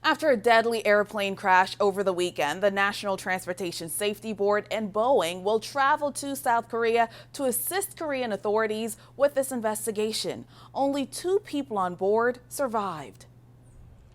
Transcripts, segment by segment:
After a deadly airplane crash over the weekend, the National Transportation Safety Board and Boeing will travel to South Korea to assist Korean authorities with this investigation. Only 2 people on board survived.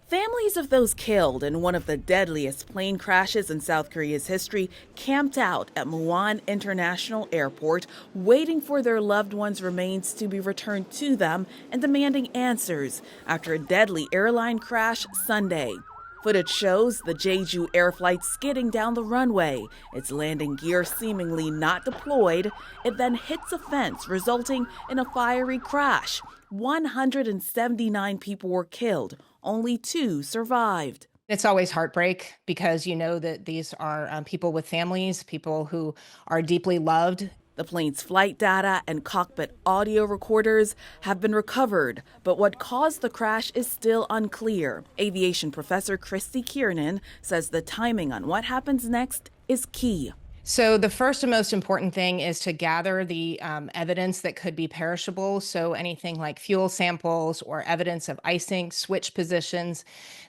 Families of those killed in one of the deadliest plane crashes in South Korea's history camped out at Muan International Airport, waiting for their loved ones' remains to be returned to them and demanding answers after a deadly airline crash Sunday. Footage shows the JeJu Air flight skidding down the runway, its landing gear seemingly not deployed. It then hits a fence, resulting in a fiery crash. 179 people were killed. Only 2 survived. It's always heartbreak because you know that these are people with families, people who are deeply loved. The plane's flight data and cockpit audio recorders have been recovered, but what caused the crash is still unclear. Aviation professor Christy Kiernan says the timing on what happens next is key. So the first and most important thing is to gather the evidence that could be perishable. So anything like fuel samples or evidence of icing, switch positions,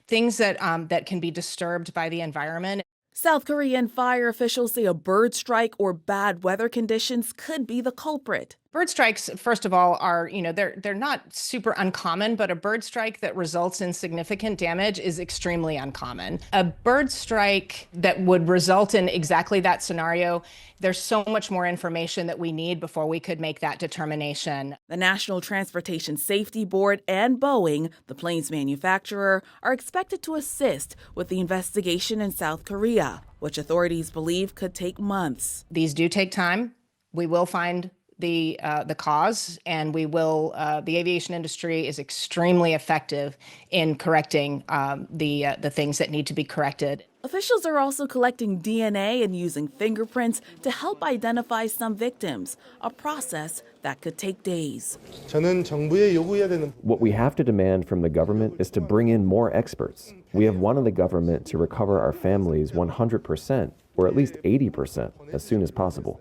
things that that can be disturbed by the environment. South Korean fire officials say a bird strike or bad weather conditions could be the culprit. Bird strikes, first of all, are, they're not super uncommon, but a bird strike that results in significant damage is extremely uncommon. A bird strike that would result in exactly that scenario, there's so much more information that we need before we could make that determination. The National Transportation Safety Board and Boeing, the plane's manufacturer, are expected to assist with the investigation in South Korea, which authorities believe could take months. These do take time. We will find the cause, and we will. The aviation industry is extremely effective in correcting the things that need to be corrected. Officials are also collecting DNA and using fingerprints to help identify some victims, a process that could take days. What we have to demand from the government is to bring in more experts. We have wanted the government to recover our families 100%, or at least 80%, as soon as possible.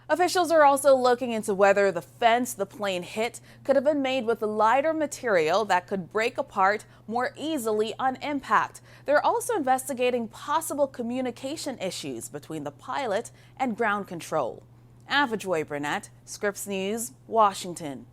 Officials are also looking into whether the fence the plane hit could have been made with a lighter material that could break apart more easily on impact. They're also investigating possible communication issues between the pilot and ground control. Ava Joy Burnett, Scripps News, Washington.